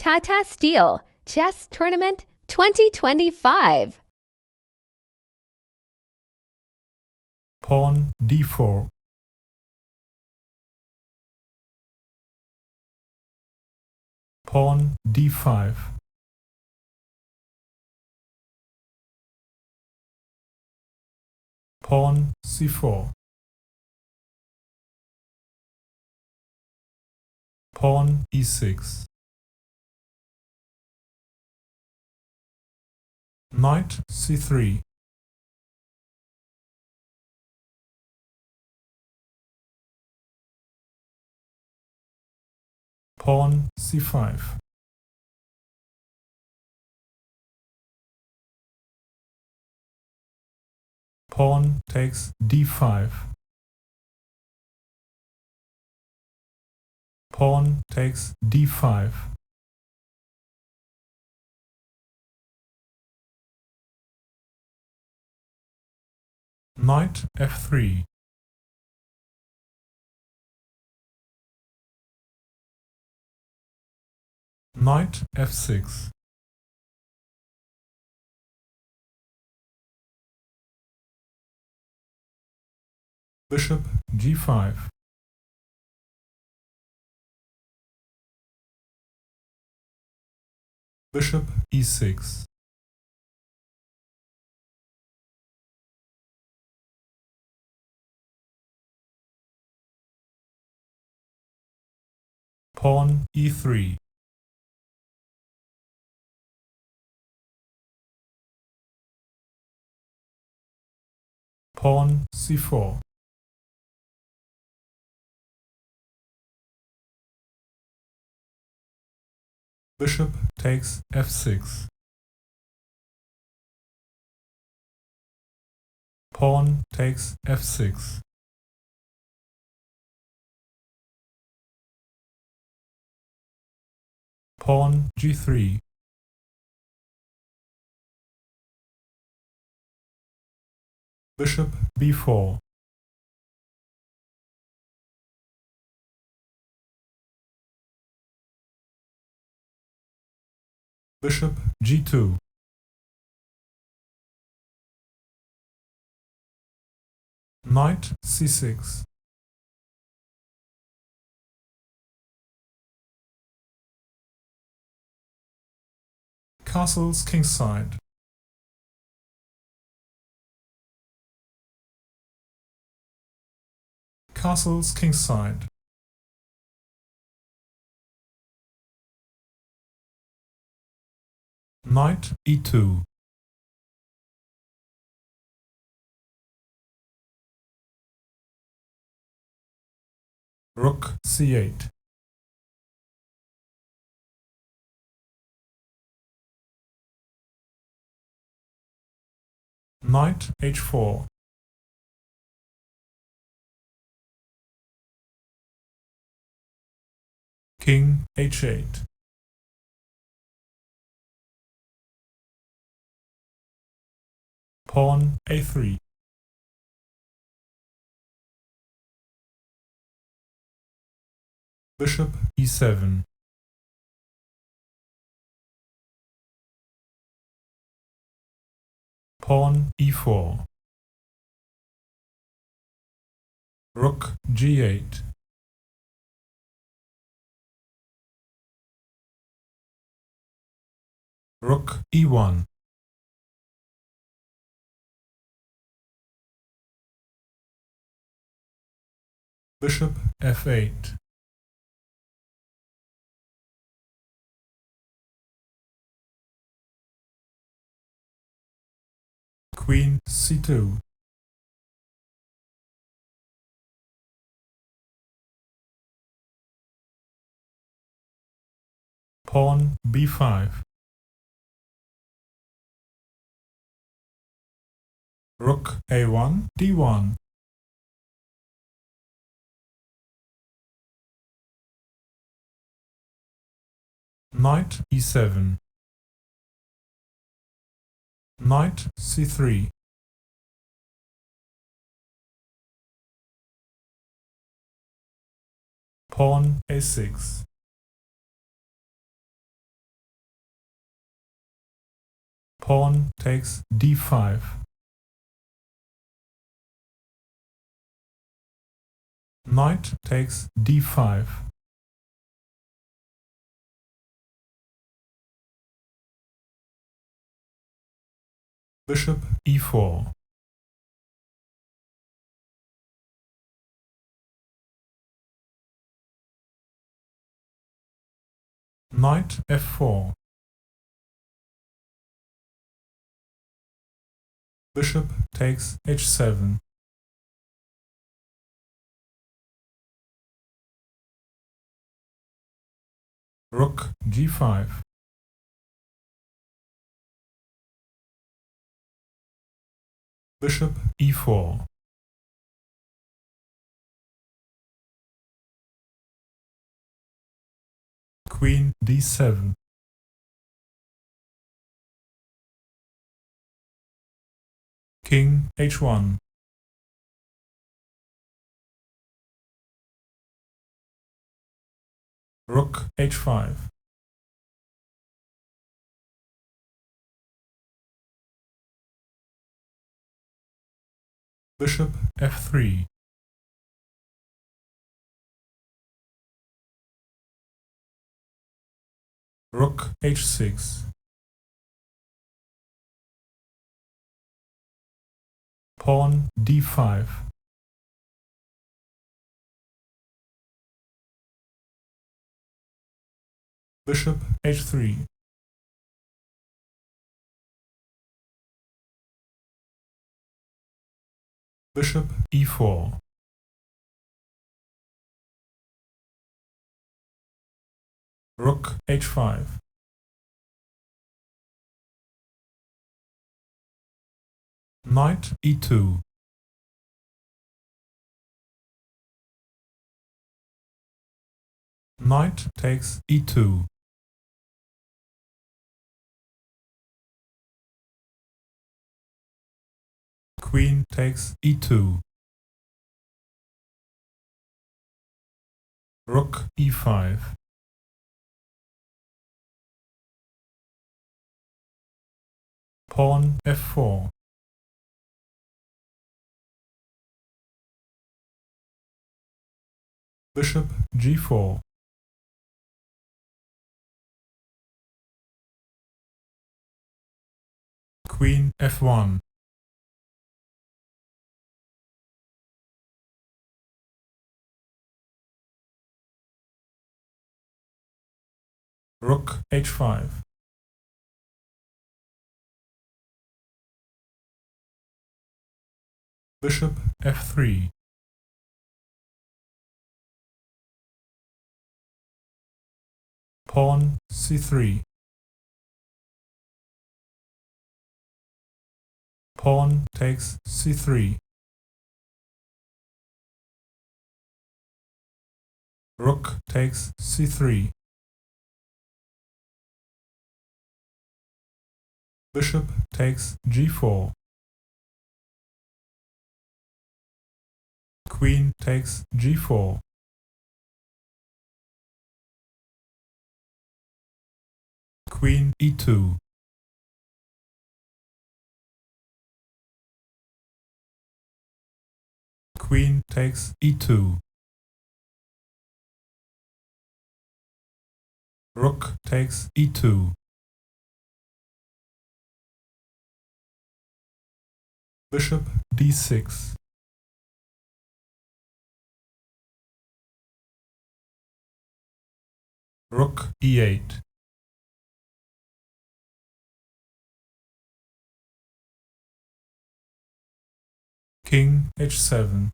Tata Steel Chess Tournament 2025. Pawn d4. Pawn d5. Pawn c4. Pawn e6. Knight c3. Pawn c5. Pawn takes d5. Pawn takes d5. Knight f3. Knight f6. Bishop g5. Bishop e6. Pawn e3. Pawn c4. Bishop takes f6. Pawn takes f6. Pawn g3. Bishop b4. Bishop g2. Knight c6. Castles kingside. Castles kingside. Knight e2. Rook c8. Knight h4. King h8. Pawn a3. Bishop e7. Pawn e4. Rook g8. Rook e1. Bishop f8. Queen c2. Pawn b5. Rook a1 d1. Knight e7. Knight c3. Pawn a6. Pawn takes d5. Knight takes d5. Bishop e4. Knight f4. Bishop takes h7. Rook g5. Bishop e4. Queen d7. King h1. Rook h5. Bishop f3. Rook h6. Pawn d5. Bishop h3. Bishop e4. Rook h5. Knight e2. Knight takes e2. Queen takes e2. Rook e5. Pawn f4. Bishop g4. Queen f1. Rook h5. Bishop f3. Pawn c3. Pawn takes c3. Rook takes c3. Bishop takes g4. Queen takes g4. Queen e2. Queen takes e2. Rook takes e2. Bishop d6. Rook e8. King h7.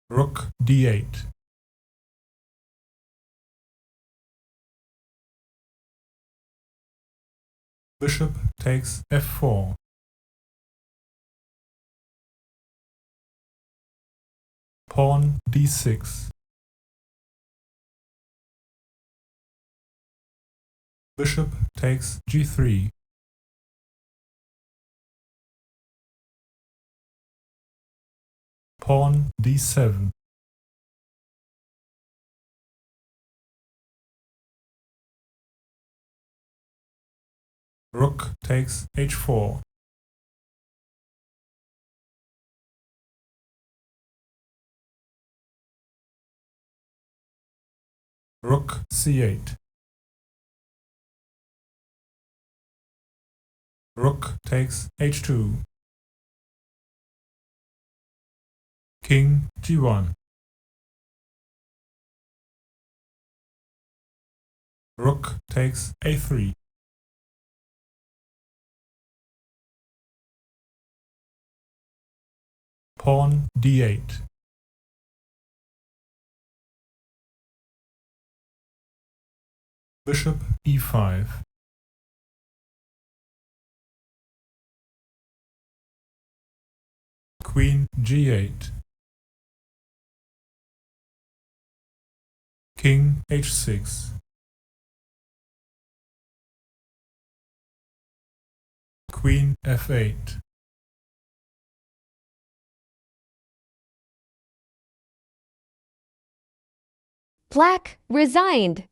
Rook d8. Bishop takes f4. Pawn d6. Bishop takes g3. Pawn d7. Rook takes h4. Rook c8. Rook takes h2. King g1. Rook takes a3. Pawn d8. Bishop e5. Queen g8. King h6. Queen f8. Black resigned.